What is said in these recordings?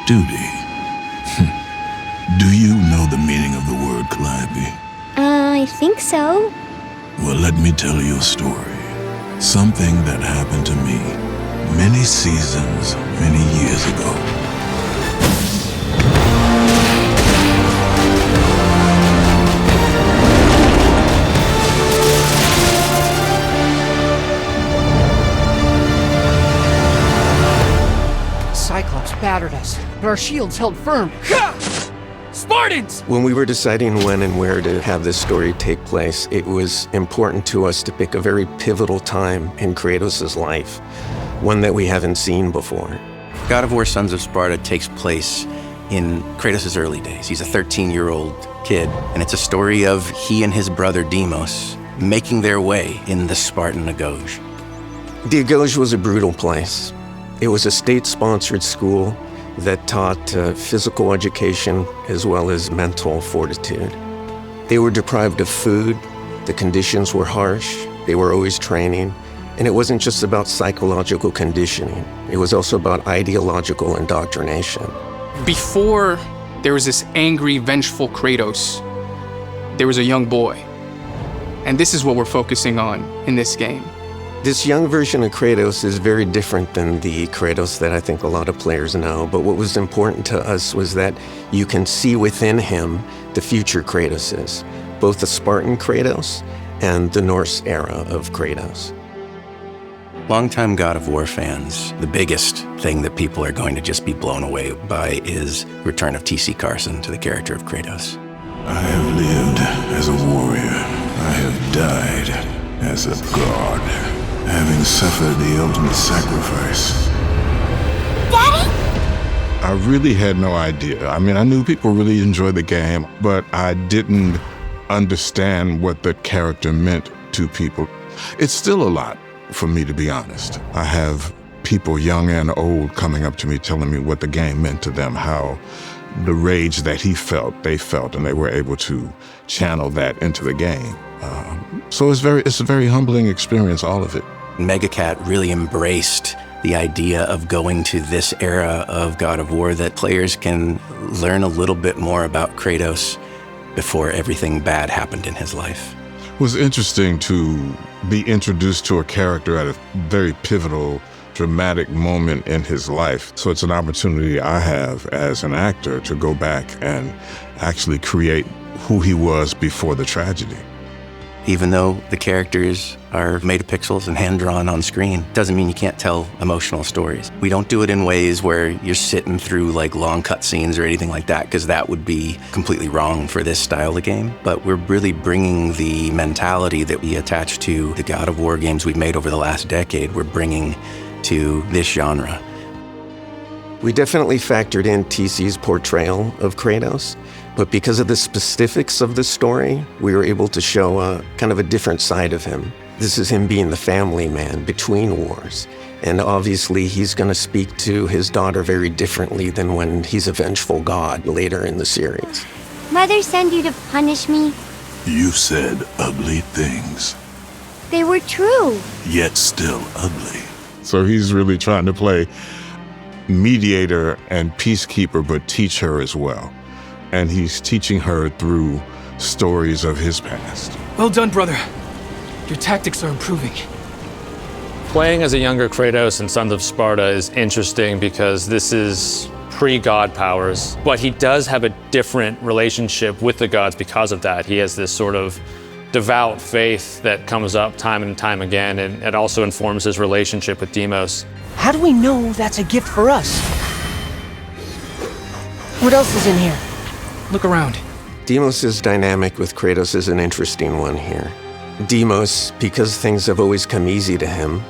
Duty. Do you know the meaning of the word Calliope? I think so. Well, let me tell you a story. Something that happened to me many seasons, many years ago. Cyclops battered us, but our shields held firm. Spartans! When we were deciding when and where to have this story take place, it was important to us to pick a very pivotal time in Kratos' life, one that we haven't seen before. God of War Sons of Sparta takes place in Kratos' early days. He's a 13-year-old kid, and it's a story of he and his brother Deemos making their way in the Spartan Agoj. The Agoj was a brutal place. It was a state-sponsored school that taught physical education as well as mental fortitude. They were deprived of food, the conditions were harsh, they were always training, and it wasn't just about psychological conditioning, it was also about ideological indoctrination. Before there was this angry, vengeful Kratos, there was a young boy. And this is what we're focusing on in this game. This young version of Kratos is very different than the Kratos that I think a lot of players know, but what was important to us was that you can see within him the future Kratoses, both the Spartan Kratos and the Norse era of Kratos. Longtime God of War fans, the biggest thing that people are going to just be blown away by is the return of TC Carson to the character of Kratos. I have lived as a warrior. I have died as a god, having suffered the ultimate sacrifice. Daddy? I really had no idea. I mean, I knew people really enjoyed the game, but I didn't understand what the character meant to people. It's still a lot for me, to be honest. I have people young and old coming up to me telling me what the game meant to them, how the rage that he felt, they felt, and they were able to channel that into the game. So it's a very humbling experience, all of it. Megacat really embraced the idea of going to this era of God of War that players can learn a little bit more about Kratos before everything bad happened in his life. It was interesting to be introduced to a character at a very pivotal, dramatic moment in his life. So it's an opportunity I have as an actor to go back and actually create who he was before the tragedy. Even though the characters are made of pixels and hand-drawn on screen, doesn't mean you can't tell emotional stories. We don't do it in ways where you're sitting through like long cutscenes or anything like that, because that would be completely wrong for this style of game. But we're really bringing the mentality that we attach to the God of War games we've made over the last decade, we're bringing to this genre. We definitely factored in TC's portrayal of Kratos, but because of the specifics of the story, we were able to show a kind of a different side of him. This is him being the family man between wars. And obviously he's going to speak to his daughter very differently than when he's a vengeful god later in the series. Mother sent you to punish me? You said ugly things, They were true. yet still ugly. So he's really trying to play mediator and peacekeeper, but teach her as well. And he's teaching her through stories of his past. Well done, brother. Your tactics are improving. Playing as a younger Kratos in Sons of Sparta is interesting because this is pre-god powers, but he does have a different relationship with the gods because of that. He has this sort of devout faith that comes up time and time again, and it also informs his relationship with Deemos. How do we know that's a gift for us? What else is in here? Look around. Deemos' dynamic with Kratos is an interesting one here. Deemos, because things have always come easy to him,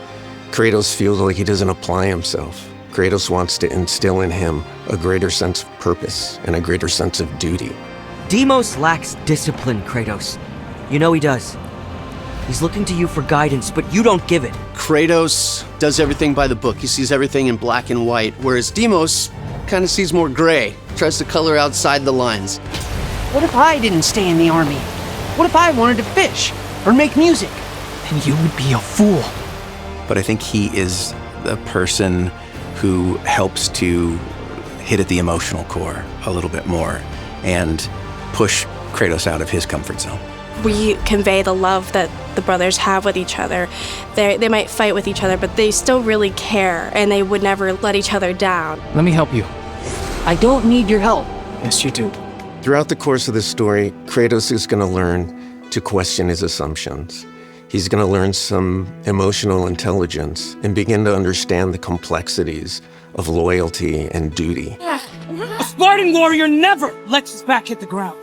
Kratos feels like he doesn't apply himself. Kratos wants to instill in him a greater sense of purpose and a greater sense of duty. Deemos lacks discipline, Kratos. You know he does. He's looking to you for guidance, but you don't give it. Kratos does everything by the book. He sees everything in black and white, whereas Deemos kind of sees more gray, tries to color outside the lines. What if I didn't stay in the army? What if I wanted to fish or make music? Then you would be a fool. But I think he is the person who helps to hit at the emotional core a little bit more and push Kratos out of his comfort zone. We convey the love that the brothers have with each other. They might fight with each other, but they still really care, and they would never let each other down. Let me help you. I don't need your help. Yes, you do. Throughout the course of the story, Kratos is going to learn to question his assumptions. He's going to learn some emotional intelligence and begin to understand the complexities of loyalty and duty. A Spartan warrior never lets his back hit the ground.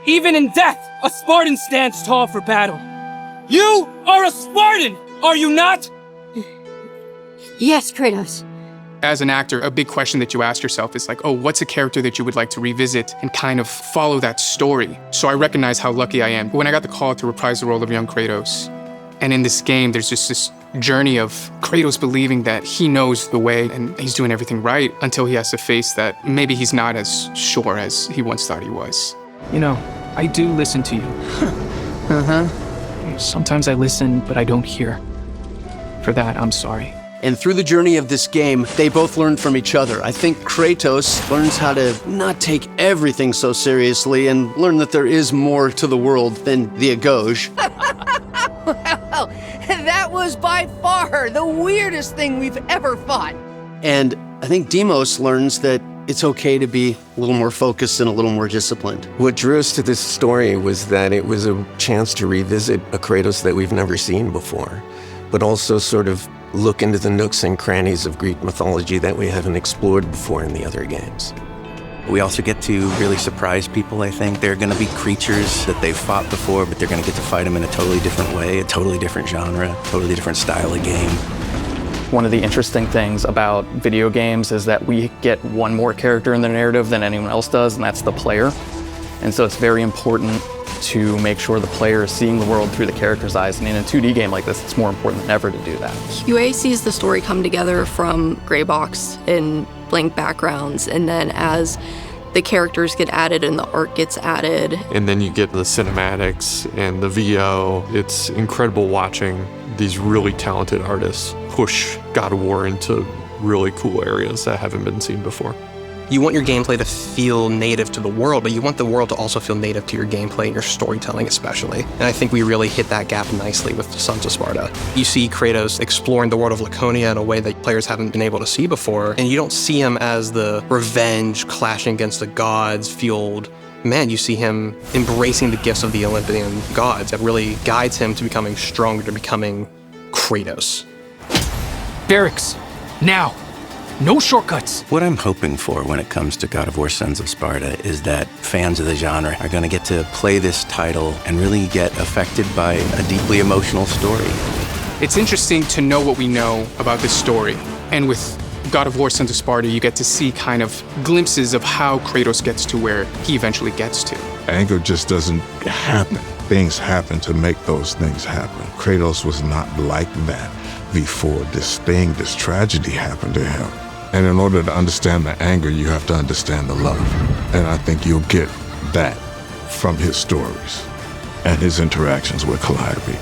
Even in death, a Spartan stands tall for battle. You are a Spartan, are you not? Yes, Kratos. As an actor, a big question that you ask yourself is like, oh, what's a character that you would like to revisit and kind of follow that story? So I recognize how lucky I am. When I got the call to reprise the role of young Kratos, and in this game, there's just this journey of Kratos believing that he knows the way and he's doing everything right until he has to face that maybe he's not as sure as he once thought he was. You know, I do listen to you. Sometimes I listen, but I don't hear. For that, I'm sorry. And through the journey of this game, they both learn from each other. I think Kratos learns how to not take everything so seriously and learn that there is more to the world than the Agoj. Well, that was by far the weirdest thing we've ever fought. And I think Deemos learns that it's okay to be a little more focused and a little more disciplined. What drew us to this story was that it was a chance to revisit a Kratos that we've never seen before, but also sort of look into the nooks and crannies of Greek mythology that we haven't explored before in the other games. We also get to really surprise people, I think. There are going to be creatures that they've fought before, but they're going to get to fight them in a totally different way, a totally different genre, totally different style of game. One of the interesting things about video games is that we get one more character in the narrative than anyone else does, and that's the player. And so it's very important to make sure the player is seeing the world through the character's eyes. And in a 2D game like this, it's more important than ever to do that. UA sees the story come together from gray box and blank backgrounds, and then as the characters get added and the art gets added. And then you get the cinematics and the VO. It's incredible watching these really talented artists push God of War into really cool areas that haven't been seen before. You want your gameplay to feel native to the world, but you want the world to also feel native to your gameplay and your storytelling especially. And I think we really hit that gap nicely with Sons of Sparta. You see Kratos exploring the world of Laconia in a way that players haven't been able to see before, and you don't see him as the revenge clashing against the gods fueled man. You see him embracing the gifts of the Olympian gods that really guides him to becoming stronger, to becoming Kratos. Barracks, now. No shortcuts. What I'm hoping for when it comes to God of War Sons of Sparta is that fans of the genre are going to get to play this title and really get affected by a deeply emotional story. It's interesting to know what we know about this story. And with God of War Sons of Sparta, you get to see kind of glimpses of how Kratos gets to where he eventually gets to. Anger just doesn't happen. Things happen to make those things happen. Kratos was not like that before this tragedy happened to him. And in order to understand the anger, you have to understand the love. And I think you'll get that from his stories and his interactions with Calliope.